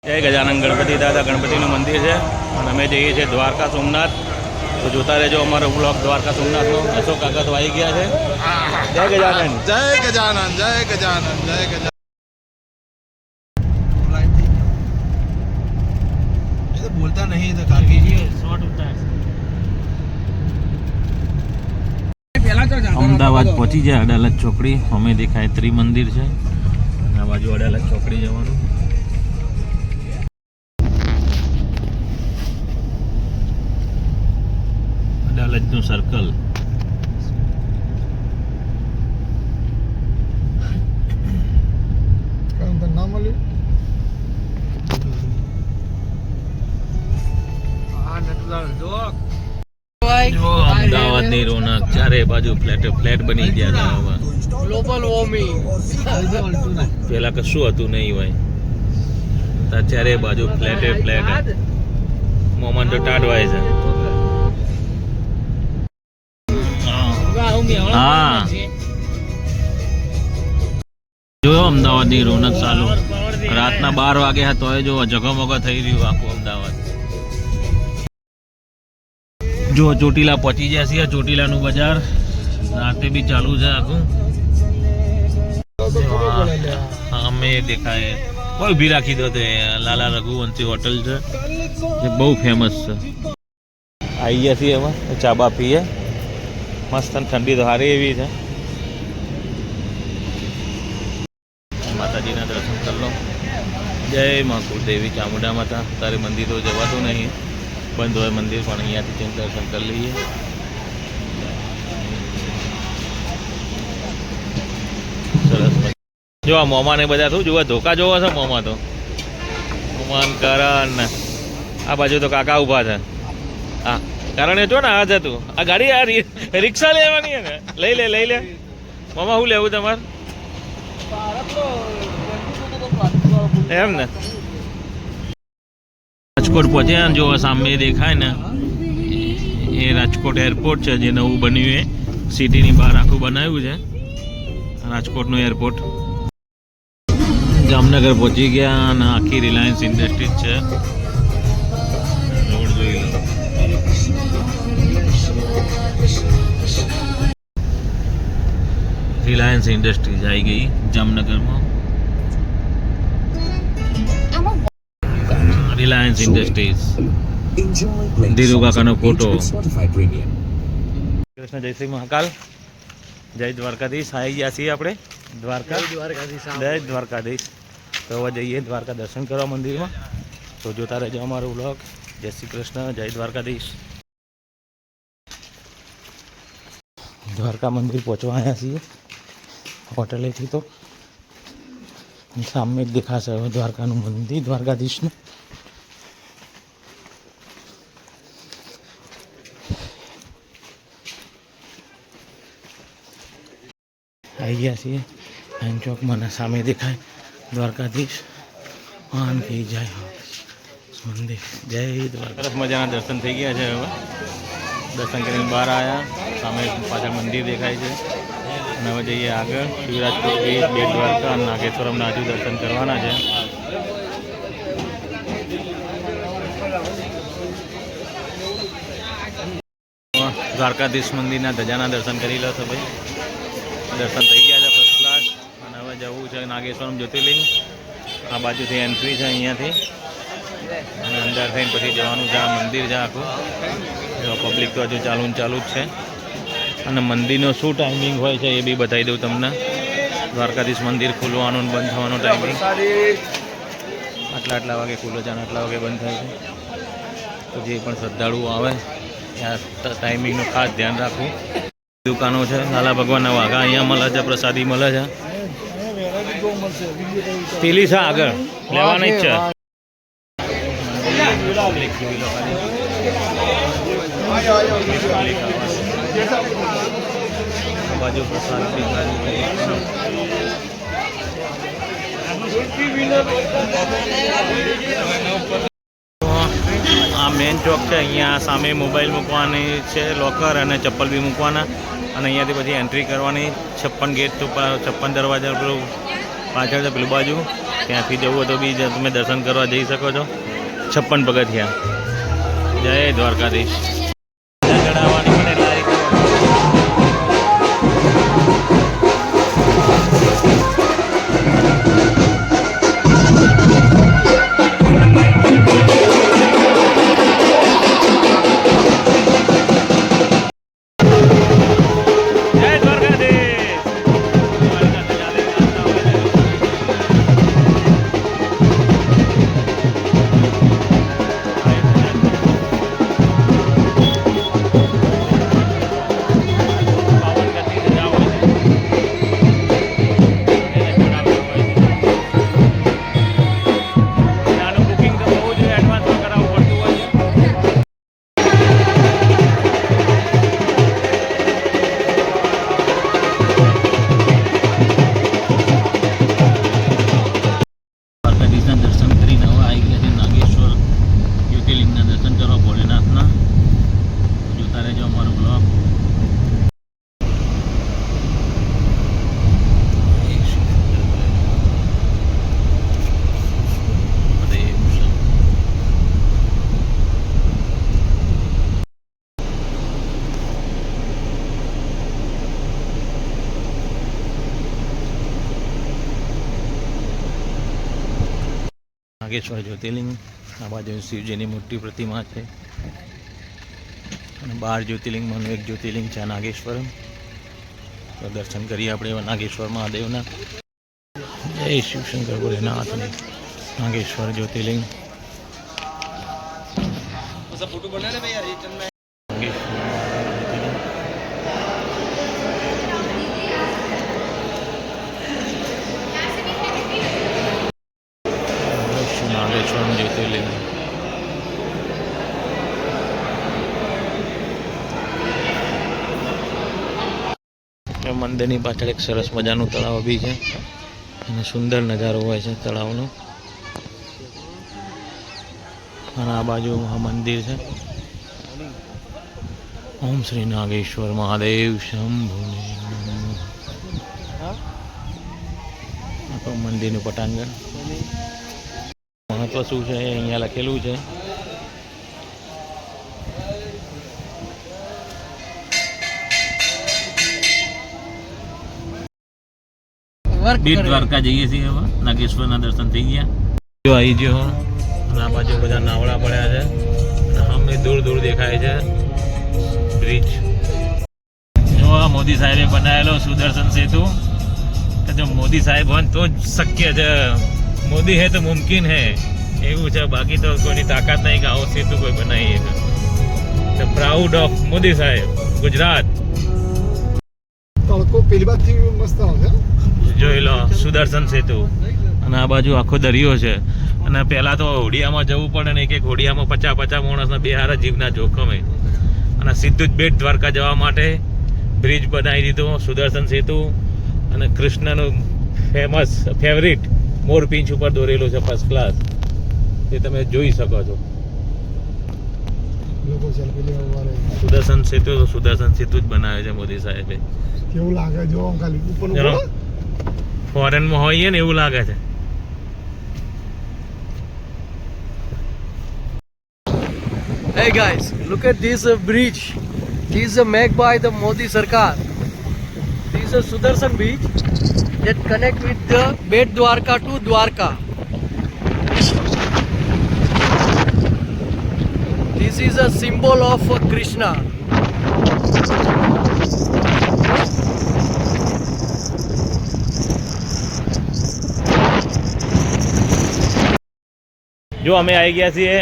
જય ગજાનંદ ગણપતિ દાદા ગણપતિનું મંદિર છે અને અમે જઈએ છીએ દ્વારકા સોમનાથ. તો જોતા રહેજો અમારો બ્લોગ દ્વારકા સોમનાથનો. અશોક કાકા તો આવી ગયા છે. જય ગજાનંદ, જય ગજાનંદ, જય ગજાનંદ, જય ગજાનંદ. ये तो बोलता नहीं था काकी जी शॉट होता है. અમદાવાદ પહોંચી જાય અડાલજ ચોકડી. અમે દેખાય ત્રિમંદિર છે અને આ બાજુ અડાલજ ચોકડી જવાનું. અડાલજનું સર્કલ. નામ મળ્યું જો અમદાવાદની રોનક. ચારે બાજુ ફ્લેટ બની ગયા છે. ગ્લોબલ વોર્મિંગ પેલા કશું હતું નહીં હોય. ચારે બાજુ ફ્લેટ. મોમન તો ટાઢવાય છે. હા જોયો અમદાવાદની રોનક ચાલુ. રાતના 12 વાગ્યા તોય જો જગમગ થઈ રહ્યું આખું અમદાવાદ. જો ચોટીલા પહોંચી ગયા છીએ. ચોટીલાનું બજાર રાતે બી ચાલુ છે આખું. અમે દેખાય કોઈ ઉભી રાખી દો. તે લાલા રઘુવંશી હોટલ છે જે બહુ ફેમસ છે. આવી ગયા છીએ એમાં ચા બા પીએ. મસ્ત ઠંડી તો સારી એવી છે. માતાજીના દર્શન કરી લો. જય મા કુળદેવી ચામુંડા માતા. તારે મંદિર તો જવાતું નહીં, બંધ હોય મંદિર, પણ અહીંયાથી દર્શન કરી લઈએ. સરસ. જો આ મોમાને બધા શું જોવા ધોકા જોવા છે. મોમા તો મોમાન કરણ આ બાજુ તો કાકા ઊભા છે. હા કારણ એ જો ને આ જતું આ ગાડી આ રિક્ષા લેવાની છે ને. લઈ લે મામા શું લેવું તમારે? એમ ને રાજકોટ પહોંચ્યા. જો સામે દેખાય ને એ રાજકોટ એરપોર્ટ છે જે નવું બન્યું. એ સિટીની બહાર આખું બનાવ્યું છે રાજકોટનું એરપોર્ટ. જામનગર પહોંચી ગયા અને આખી રિલાયન્સ ઇન્ડસ્ટ્રીઝ છે. રોડ જોઈ લો. રિલાયન્સ ઇન્ડસ્ટ્રીઝ આવી ગઈ જામનગરમાં. રિલાયન્સ ઇન્ડસ્ટ્રીઝ. ધીરુ કાકાનો ફોટો. કૃષ્ણ જય શ્રી મહાકાલ. જય દ્વારકાધીશ. આવી ગયા છીએ આપણે દ્વારકા. જય દ્વારકાધીશ. તો હવે જઈએ દ્વારકા દર્શન કરવા મંદિરમાં. તો જોતા રહેજો અમારો વ્લોગ. જય શ્રી કૃષ્ણ. જય દ્વારકાધીશ. દ્વારકા મંદિર પહોંચવા આવ્યા છીએ હોટેલેથી. તો સામે જ દેખાશે હવે દ્વારકાનું મંદિર દ્વારકાધીશનું. આવી ગયા છીએ આઈન ચોકમાં. સામે દેખાય દ્વારકાધીશ. વાહન થઈ જાય મંદિર. જય દ્વારકા. સરસ મજાના દર્શન થઈ ગયા છે. હવે દર્શન કરીને બહાર આવ્યા. સામે પાછળ મંદિર દેખાય છે. અને હવે જઈએ આગળ. શિવરાજપુર બીચ, બેટ દ્વારકા અને નાગેશ્વરમના હજુ દર્શન કરવાના છે. દ્વારકાધીશ મંદિરના ધજાના દર્શન કરી લો છો ભાઈ. દર્શન થઈ ગયા છે ફર્સ્ટ ક્લાસ. અને હવે જવું છે નાગેશ્વરમ જ્યોતિર્લિંગ. આ બાજુથી એન્ટ્રી છે અહીંયાથી અને અંદર થઈને પછી જવાનું છે. આ મંદિર છે આખું. પબ્લિક તો હજુ ચાલુ જ છે. અને મંદિરનો શું ટાઈમિંગ હોય છે એ બી બતાવી દઉં તમને. દ્વારકાધીશ મંદિર ખુલવાનું અને બંધ થવાનો ટાઈમિંગ આટલા વાગે ખુલે છે અને આટલા વાગે બંધ થાય છે. તો જે પણ શ્રદ્ધાળુઓ આવે ત્યાં ટાઈમિંગનું ખાસ ધ્યાન રાખવું. દુકાનો છે. લાલા ભગવાનના વાઘા અહીંયા મળે છે. પ્રસાદી મળે છે. પેલી છે આગળ લેવાની જ છે. બાજુ પ્રસાદ આ મેન ચોક છે. અહીંયા સામે મોબાઈલ મૂકવાની છે, લોકર અને ચપ્પલ બી મૂકવાના. અને અહીંયાથી પછી એન્ટ્રી કરવાની. 56 ગેટ ઉપર 56 દરવાજા પર પાછળ છે પેલું બાજુ, ત્યાંથી જવું હોય તો બી તમે દર્શન કરવા જઈ શકો છો. 56 પગથિયા. જય દ્વારકાધીશ. ચડાવવાની પણ એટલા રીતે દર્શન કરીને હવે આવી ગયા છે નાગેશ્વર જ્યોતિર્લિંગના દર્શન કરવા ભોલેનાથના. જોતા રહેજો અમારો બ્લોગ. નાગેશ્વર જ્યોતિર્લિંગ. આ બાજુ શિવજીની મોટી પ્રતિમા છે અને 12 જ્યોતિર્લિંગમાંનું એક જ્યોતિર્લિંગ છે નાગેશ્વર. તો દર્શન કરીએ આપણે નાગેશ્વર મહાદેવના. જય શિવશંકર ભોલેનાથ. નાગેશ્વર જ્યોતિર્લિંગ. फोटो बना ले भैया रिटर्न में. નાગેશ્વર જ્યોતિર્લિંગ. મંદિરની પાછળ એક સરસ મજાનું તળાવ બી છે અને સુંદર નજારો હોય છે તળાવનો. અને આ બાજુ મંદિર છે. ઓમ શ્રી નાગેશ્વર મહાદેવ શંભુ. મંદિરનું પટાંગણ. મહત્વ શું છે અહીંયા લખેલું છે. બેટ દ્વારકા જઈએ છીએ હવે. નાગેશ્વરના દર્શન થઈ ગયા. જો આવી ગયો. અને આ બાજુ બધા નાવડા પડ્યા છે અને સામે દૂર દૂર દેખાય છે બ્રિજ. જો આ મોદી સાહેબે બનાવેલો સુદર્શન સેતુ. કે જો મોદી સાહેબ હોય તો જ શક્ય છે. મોદી હે તો મુમકિન હે એવું છે. બાકી તો કોઈની તાકાત નહીં કે આવો સેતુ કોઈ બનાવી શકે. ધ પ્રાઉડ ઓફ મોદી સાહેબ ગુજરાત. તડકો પેલી બાજુથી મસ્ત આવશે. જોઈ લો સુદર્શન સેતુ. અને આ બાજુ આખો દરિયો છે. અને પહેલાં તો હોડિયામાં જવું પડે ને એક હોડિયામાં 50 માણસના બે હારા જીવના જોખમે. અને સીધું જ બેટ દ્વારકા જવા માટે બ્રિજ બનાવી દીધો સુદર્શન સેતુ. અને કૃષ્ણનું ફેમસ ફેવરિટ મોરપીંછ ઉપર દોરેલું છે ફર્સ્ટ ક્લાસ. એ તમે જોઈ શકો છો. સુદર્શન સેતુ તો સુદર્શન સેતુ જ બનાવે છે મોદી સાહેબે. કેવું લાગે જો ખાલી ઉપર ફોરેનમાં હોઈએ ને એવું લાગે છે. Hey guys, look at this bridge. This is made by the Modi Sarkar. This is a Sudarshan bridge that connect with the Bet Dwarka to Dwarka. This is a symbol of Krishna. જો અમે આવી ગયા છીએ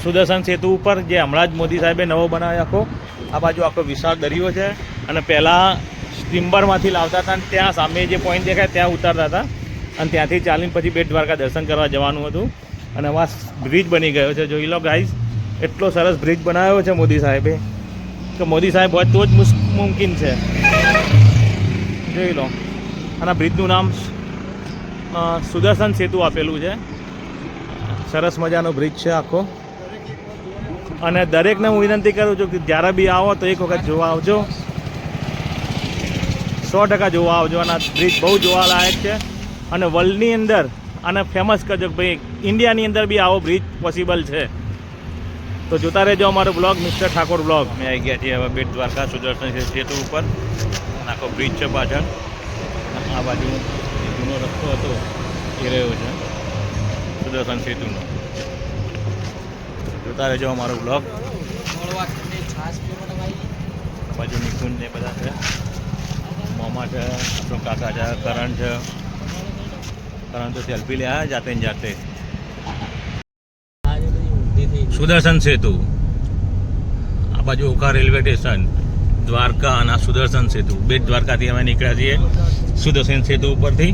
સુદર્શન સેતુ ઉપર, જે હમણાં જ મોદી સાહેબે નવો બનાવ્યો આખો. આ બાજુ આખો વિશાળ દરિયો છે. અને પહેલાં સ્ટીમ્બરમાંથી લાવતા હતા અને ત્યાં સામે જે પોઈન્ટ દેખાય ત્યાં ઉતારતા હતા. અને ત્યાંથી ચાલીને પછી બેટ દ્વારકા દર્શન કરવા જવાનું હતું. અને આવા બ્રિજ બની ગયો છે. જોઈ લો ગાઈઝ, એટલો સરસ બ્રિજ બનાવ્યો છે મોદી સાહેબે કે મોદી સાહેબ હોય તો જ મુમકિન છે. જોઈ લો. અને બ્રિજનું નામ સુદર્શન સેતુ આપેલું છે. સરસ મજાનો બ્રિજ છે આખો. અને દરેકને હું વિનંતી કરું છું કે જ્યારે બી આવો તો એક વખત જોવા આવજો. 100% જોવા આવજો. અને આ બ્રિજ બહુ જોવાલાયક છે. અને વર્લ્ડની અંદર આને ફેમસ કરજો કે ભાઈ ઇન્ડિયાની અંદર બી આવો બ્રિજ પોસિબલ છે. તો જોતા રહેજો અમારો બ્લોગ, મિસ્ટર ઠાકોર બ્લોગ. મેં આવી ગયા છીએ હવે બેટ દ્વારકા સુદર્શન સેતુ ઉપર. આખો બ્રિજ છે પાછળ. આ બાજુ જે જૂનો રસ્તો હતો એ રહ્યો છે સુદર્શન સેતુનો. જોતા રહેજો અમારો બ્લોગ. બાજુ નિકુંજ ને બધા છે, મોમા છે, આપણો કાકા છે, કરણ છે. કરણ તો સેલ્ફી લે આવ્યા જાતે ને જાતે. સુદર્શન સેતુ, આ બાજુ ઓખા રેલવે સ્ટેશન, દ્વારકા અને આ સુદર્શન સેતુ. બેટ દ્વારકાથી અમે નીકળ્યા છીએ સુદર્શન સેતુ ઉપરથી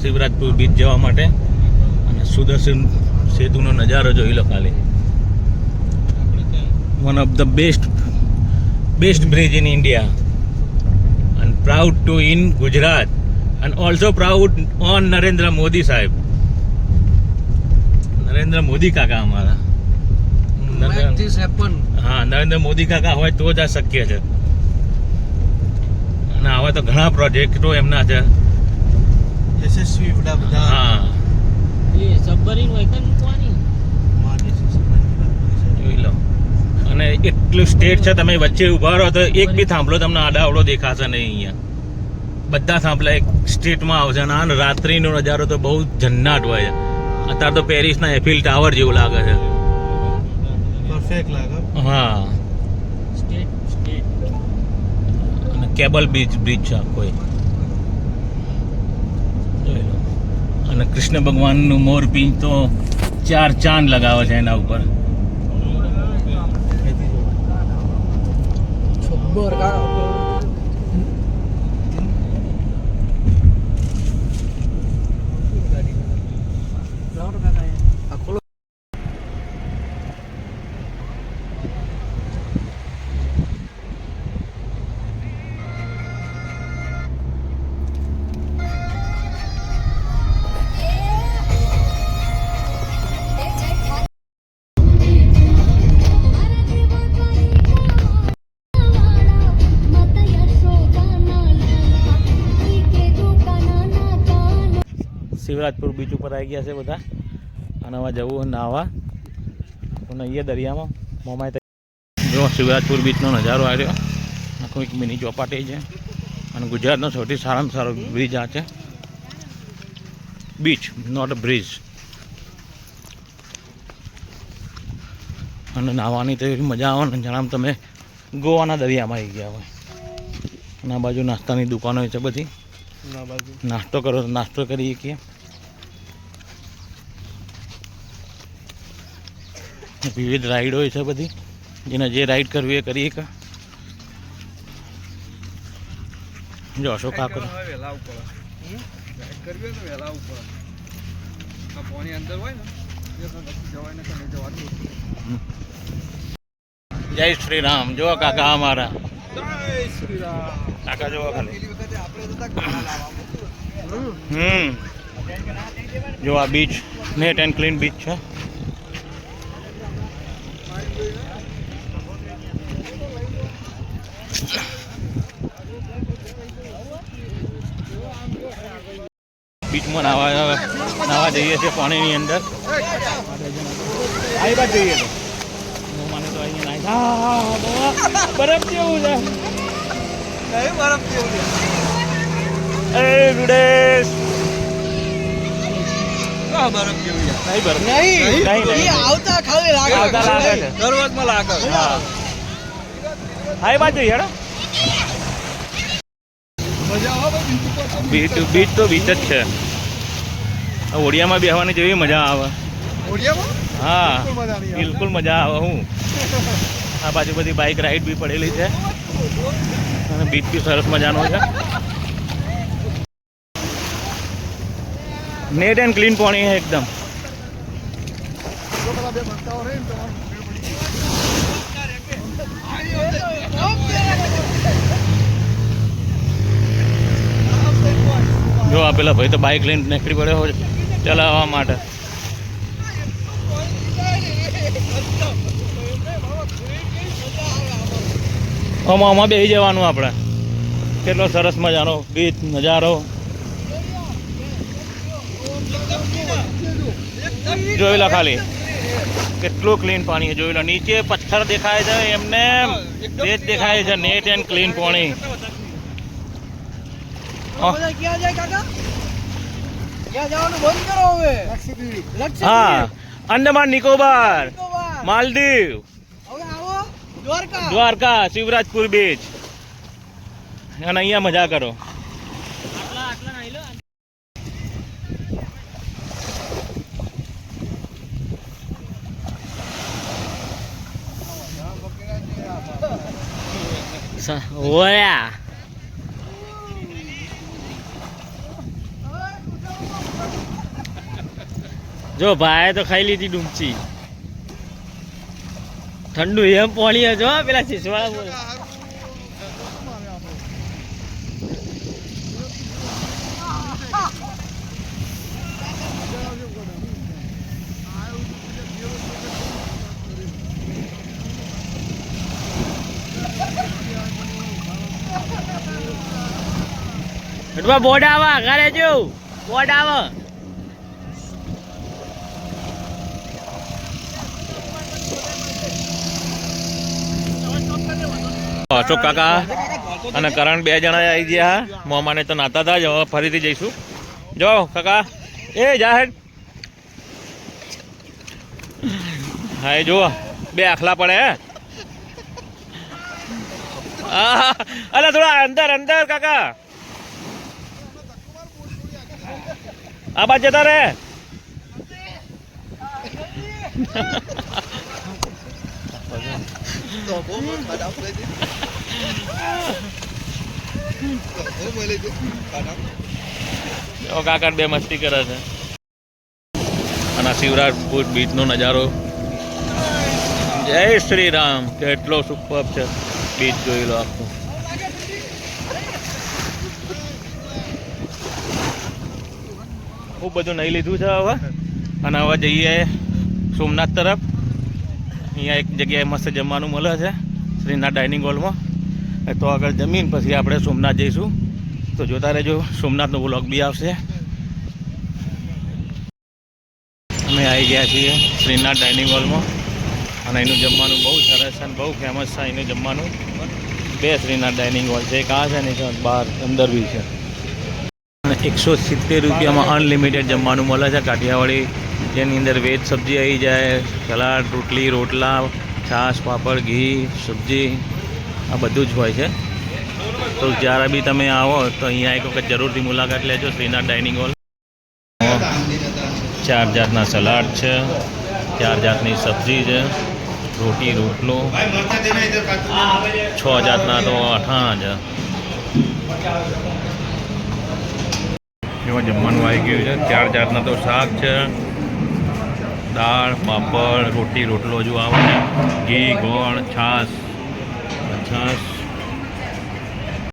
શિવરાજપુર બીચ જવા માટે. અને સુદર્શન સેતુનો નજારો જોઈ લો ખાલી. One of the best bridge in India and proud to in Gujarat and also proud on Narendra Modi સાહેબ. નરેન્દ્ર મોદી કાકા અમારા. Make this happen. હા, નરેન્દ્ર મોદી કાકા હોય તો જ આ શક્ય છે. અને આવા તો ઘણા પ્રોજેક્ટો એમના છે. યશસ્વી વડાપ્રધાન હા, એ સબમરીન હોય કે મૂકવાની? જોઈ લો. અને એટલું સ્ટેટ છે, તમે વચ્ચે ઊભા રહો તો એક બી થાંભલો તમને આડાવડો દેખાશે નહીં અહીંયા. બધા થાંભલા એક સ્ટેટમાં આવશે. અને આ રાત્રિનો નજારો તો બહુ જન્નાટ હોય છે. અત્યારે તો પેરિસના એફિલ ટાવર જેવું લાગે છે. પરફેક્ટ લાગે. હા, સ્ટેટ અને કેબલ બ્રિજ છે આખો એ. જોઈ લો. અને કૃષ્ણ ભગવાનનું મોરપિંચ તો 4 ચાંદ લગાવે છે એના ઉપર. છબ્બર કાકા. આ ખોલો. શિવરાજપુર બીચ ઉપર આવી ગયા છે બધા. અને હવે જવું નાહવા. અને અહીંયા દરિયામાં મોમાય જો શિવરાજપુર બીચનો નજારો આવ્યો. આખું એક મિની ચોપાટી છે. અને ગુજરાતનો સૌથી સારામાં સારો બ્રિજ આ છે. Beach, not a bridge. અને નાહવાની તો એવી મજા આવે ને જાણે તમે ગોવાના દરિયામાં આવી ગયા હોય. અને આ બાજુ નાસ્તાની દુકાનો છે બધી. નાસ્તો કરો તો નાસ્તો કરી શકીએ. વિવિધ રાઈડો છે બધી, જેને જે રાઈડ કરવી એ કરી શકે. જો અશોક કાકો જય શ્રી રામ. જો કાકા અમારા કાકા જો ખાલી. જો આ beach net and clean beach છે. બીચમાં નાવા જઈએ છીએ પાણીની અંદર. આવી બાદ જઈએ તો મને તો અહીંયા બરફ જેવું છે. એ વિદેશ બરફ જેવું નહીં બરફ નહીં આવતા ખાલી લાગે. આવતા લાગે છે. શરૂઆતમાં લાગે. હા, આવી બાજુ જઈએ હેડો. મજા આવે બીચ તો બીચ જ છે. ઓડિયામાં બેસવાની જેવી મજા આવે. ઓડિયામાં હા, મજા નહીં આવે. બિલકુલ મજા આવે. હું આ બાજુ બધી બાઇક રાઈડ બી પડેલી છે. અને બીચ બી સરસ મજાનો છે. નેટ એન્ડ ક્લીન પાણી છે એકદમ. જો પેલા બે બનતાઓ રહે ને તમારું જો આ પેલા ભાઈ તો બાઇક લઈને નીકળી પડ્યો હોય ચલાવવા માટે. આમાં બેસી જવાનું આપણે. કેટલો સરસ મજાનો બીચ નજારો. જોઈ લો ખાલી કેટલું ક્લીન પાણી છે, જોઈ લો નીચે પથ્થર દેખાય છે એમને રેત દેખાય છે, નેટ એન્ડ ક્લીન પાણી. બધા ક્યાં જાય કાકા? ક્યાં જવાનું બંધ કરો હવે? લક્ષદ્વીપ. હા, અંદમાન નિકોબાર, નિકોબાર. માલદીવ, હવે આવો દ્વારકા. દ્વારકા, શિવરાજપુર બીચ અને અહીંયા મજા કરો. ઓયા જો ભાઈ તો ખાઈ લીધી ડૂમચી, ઠંડુ એમ પાણી જો પેલા શીશવાળા બોલે. બોર્ડ આવે ઘરે જો બોર્ડ આવે. અશોક કાકા અને કરણ 2 જણા આવી ગયા. મોમાને તો નાતા હતા જ, હવે ફરીથી જઈશું. જો કાકા એ જાહેર હા એ જુઓ 2 આખલા પડે હે. અરે થોડા અંદર અંદર કાકા, આ બાદ જતા રે. કાકા 2 મસ્તી કરે છે. અને શિવરાજપુર બીચનો નજારો, જય શ્રી રામ, કેટલો સુપર છે બીચ, જોઈ લો આખું. ખૂબ બધું નહીં લીધું છે હવે, અને હવે જઈએ સોમનાથ તરફ. અહીંયા એક જગ્યાએ મસ્ત જમવાનું મળે છે શ્રીનાથ ડાઇનિંગ હોલમાં, તો આગળ જમીન પછી આપણે સોમનાથ જઈશું. તો જોતા રહેજો, સોમનાથનો વ્લોગ બી આવશે. અમે આવી ગયા છીએ શ્રીનાથ ડાઇનિંગ હોલમાં, અને એનું જમવાનું બહુ સરસ છે અને બહુ ફેમસ છે એનું જમવાનું. 2 શ્રીનાથ ડાઇનિંગ હોલ છે, એક આ છે ને બહાર અંદર બી છે. 170 રૂપિયામાં અનલિમિટેડ જમવાનું મળે છે કાઠિયાવાડી, જેની અંદર વેજ સબ્જી આવી જાય, સલાડ, રોટલી, રોટલા, છાશ, પાપડ, ઘી, સબ્જી, આ બધું જ હોય છે. તો જ્યારે બી તમે આવો તો અહીંયા એક વખત જરૂરથી મુલાકાત લેજો શ્રીનાથ ડાઇનિંગ હોલ. 4 જાતના સલાડ છે, 4 જાતની સબ્જી છે, રોટી, રોટલો, 6 જાતના તો અથાણા છે. એમાં જમવાનું આવી ગયું છે, 4 જાતના તો શાક છે, દાળ, પાપડ, રોટી, રોટલો જો આવે છે, ઘી, ગોળ, છાશ,